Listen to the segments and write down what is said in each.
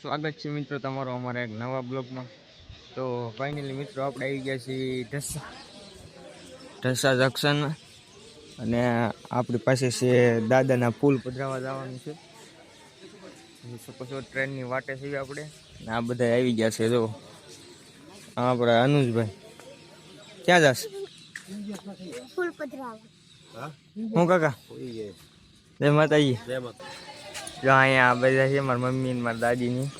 સ્વાગત છે મિત્રો તમારો અમારા એક નવા બ્લોગમાં। તો ફાઇનલી મિત્રો આપણે આવી ગયા છીએ ઢસા જંકશનમાં, અને આપણી પાસે છે દાદાના પુલ પધરાવા જવાનું છે। સપોઝ ટ્રેનની વાટે છીએ આપણે, ને આ બધા આવી ગયા છે। જો આપણા અનુજભાઈ ક્યાં જશે? પુલ પધરાવા। હું કાકા જય માતાજી। જો અહીંયા બધા છે મારા મમ્મી ને મારા દાદીની।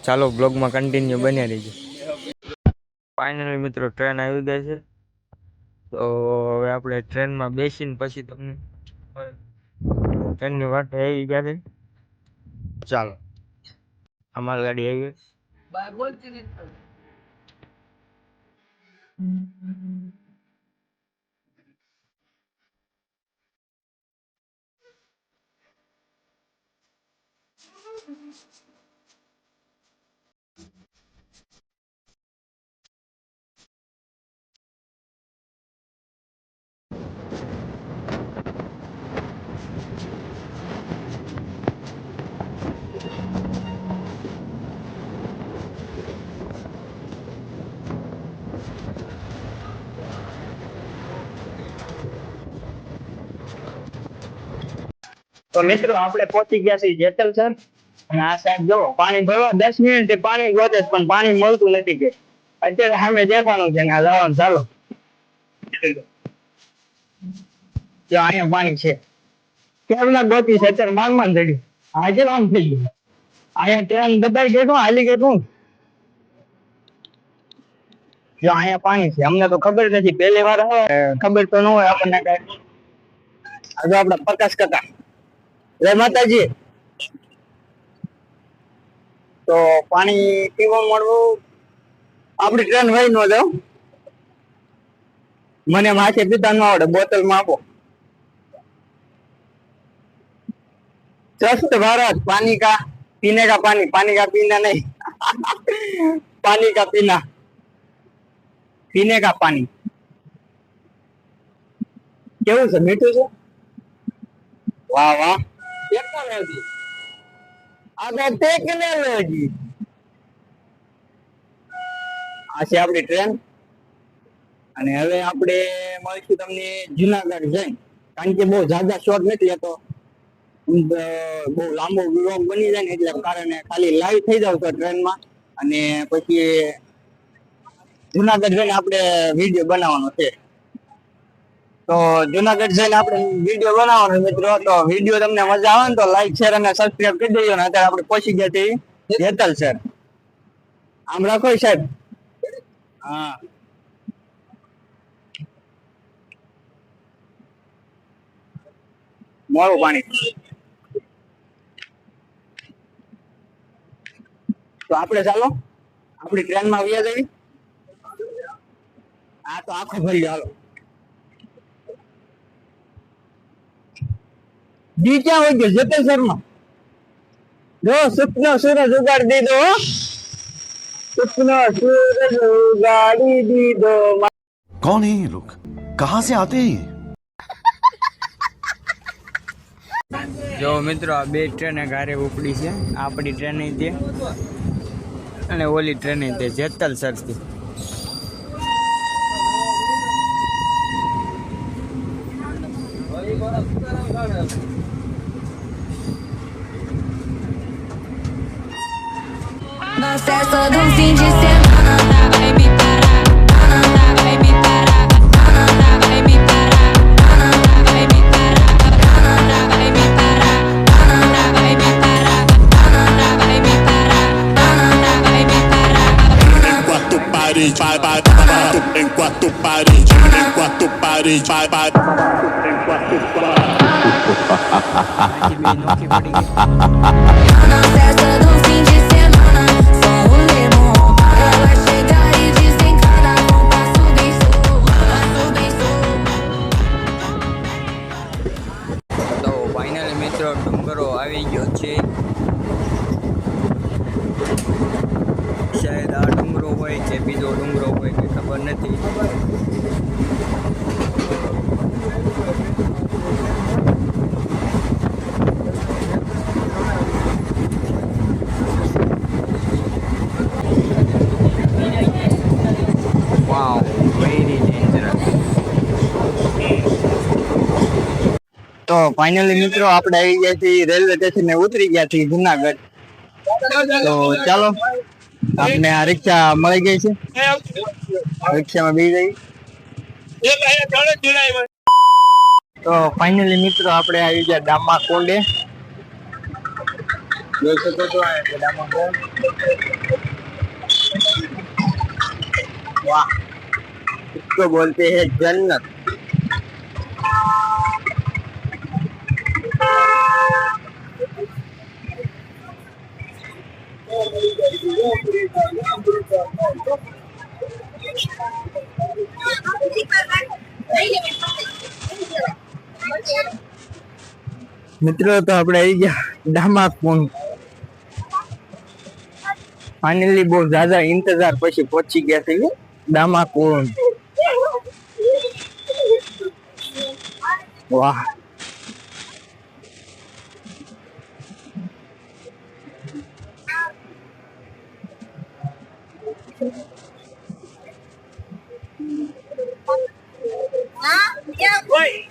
ચાલો બ્લોગમાં કન્ટિન્યુ બન્યા રહીજો। ફાઇનલી મિત્રો ટ્રેન આવી ગઈ છે, તો હવે આપણે ટ્રેનમાં બેસીને પછી તમને ટ્રેનની વાટે આવી ગયા છે। ચાલો આ માલગાડી આવી। તો મિત્રો આપણે પહોંચી ગયા છીએ જેતલસર, અને આ સાહેબ જો પાણી ભરવા 10 મિનિટ પાણી ગોતે પણ પાણી મળતું નથી કે અત્યારે સામે દેખાવાનું છે ને આ જવાનું ચાલો જો અહીંયા પાણી છે કેવલા ગોતી છે અત્યારે માંડ ધડી આજે આમ થઈ ગયું અહીંયા ટ્રેન દબાઈ ગયું હાલી ગયું જો અહીંયા પાણી છે અમને તો ખબર નથી પહેલી વાર ખબર તો ન હોય આપણને કઈ આજે આપણા પ્રકાશ કાકા જય માતાજી। તો પાણી પીવા મળવું આપડી ટ્રેન વહી ન જાવ મને માથે પીતા ન આવડે બોટલ માં આપો। સ્વસ્થ भारत पानी का पीने का पानी पानी का पीना नहीं पानी का पीना पीने का पानी કેવું છે મીઠું છે વાહ વાહ ટેકનોલોજી આ ટેકનોલોજી આ છે આપણી ટ્રેન અને હવે આપણે મળીશું તમને જુનાગઢ જઈને કારણ કે બહુ ઝાઝા શોર્ટ નથી લેતો બહુ લાંબો વ્લોગ બની જાય ને એટલે કારણે ખાલી લાઈવ થઈ જાવ તો ટ્રેનમાં અને પછી જુનાગઢ જઈને આપણે વિડીયો બનાવવાનો છે। તો જુનાગઢ જઈને આપણે વિડીયો બનાવવાનો મિત્રો। તો વિડીયો તમને મજા આવે ને તો લાઈક શેર અને સબસ્ક્રાઇબ કરી દેજો ને અત્યારે આપણે પહોંચી ગયા છીએ જેતલસર। આમ રાખો સાહેબ હા મોરું પાણી તો આપણે ચાલો આપણી ટ્રેનમાં વ્યા જવી આ તો આખો ભરી ચાલો જી ક્યાં હોય ગયો જેતલસર માં જો સપનો સૂરજ ઉગાડી દીધો સપનો સૂરજ ઉગાડી દીધો। कौन है ये लोग कहां से आते हैं ये જો મિત્રો આ બે ટ્રેન ગારે ઉપડી છે, આપણી ટ્રેન તે અને ઓલી ટ્રેન તે જેતલસરથી। Não cessa de fim de semana, nada vai me parar, nada vai me parar, nada vai me parar, nada vai me parar, nada vai me parar, nada vai me parar, nada vai me parar, nada vai me parar. enquanto parede enquanto parede enquanto parede Não cessa do fim de semana, só o limão. Ela vai chegar e desencana com passo bem sul, passo bem sul. તો finally મિત્રો ડુંગરો આવી ગયો છે। શાયદ આ ડુંગરો હોય કે બીજો ડુંગરો હોય કે ખબર નથી। તો ફાઇનલી મિત્રો આપણે આવી ગયા છીએ રેલવે સ્ટેશને ઉતરી ગયા છીએ જુનાગઢ. તો ચાલો આપણે આ રિક્ષા મળી ગઈ છે, રિક્ષામાં બેસી જઈએ. તો ફાઇનલી મિત્રો આપણે આવી ગયા દામાકુંડે. જોઈ શકો છો આ છે દામાકુંડ. વાહ, इसको बोलते हैं जन्नत. મિત્રો તો આપણે આવી ગયા દામાકુંડ. ફાઇનલી બહુ જ્યાદા ઇંતજાર પછી પહોંચી ગયા છે દામાકુંડ. વાહ,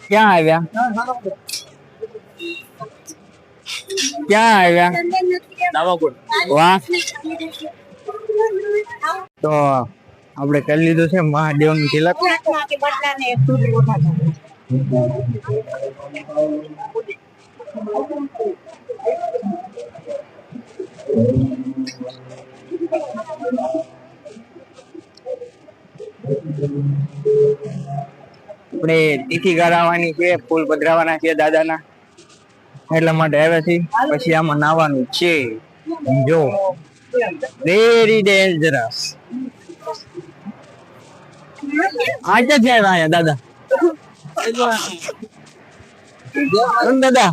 ક્યાં આવ્યા વાહ. તો આપણે કરી લીધું છે મહાદેવની તિલક. આપણે તિથિ કરાવવાની છે, ફૂલ પધરાવાના છે દાદાના, એટલા માટે આવ્યા છીએ. પછી આમાં નાવાનું છે, જો વેરી ડેન્જરસ. આજે જ આવ્યા અહીંયા દાદા. દાદા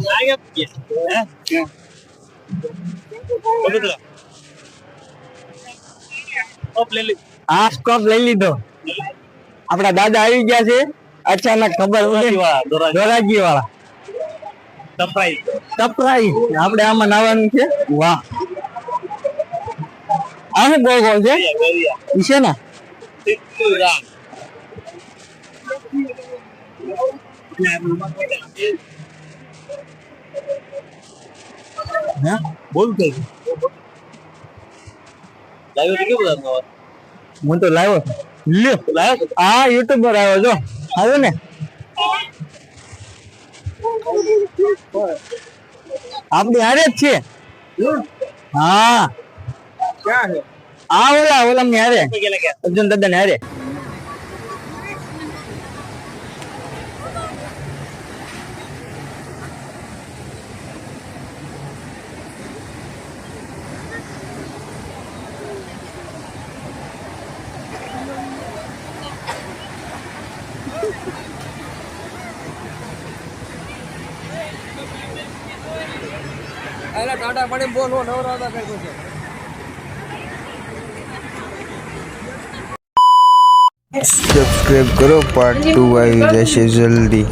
આ સ્કોપ લઈ લીધો. આપડા દાદા આવી ગયા છે અચાનક, ખબર ધોરાજી વાળા સરપ્રાઈઝ. આપણે આમાં નાવાનું છે. વાહ, આ શું ગોળ ગોળ છે છે ને? બોલ કે હું તો લાવ્યો હા, યુટ્યુબ પર આવ્યો છો. આવ્યો ને? આપણી હારે જ છે. હા, ઓલા ની હારે, અર્જુન દાદા ને હારે. ટાટા પાડી બોલો નવરાતા કઈ છે. સબસ્ક્રાઇબ કરો, પાર્ટ 2 આવી જશે જલ્દી.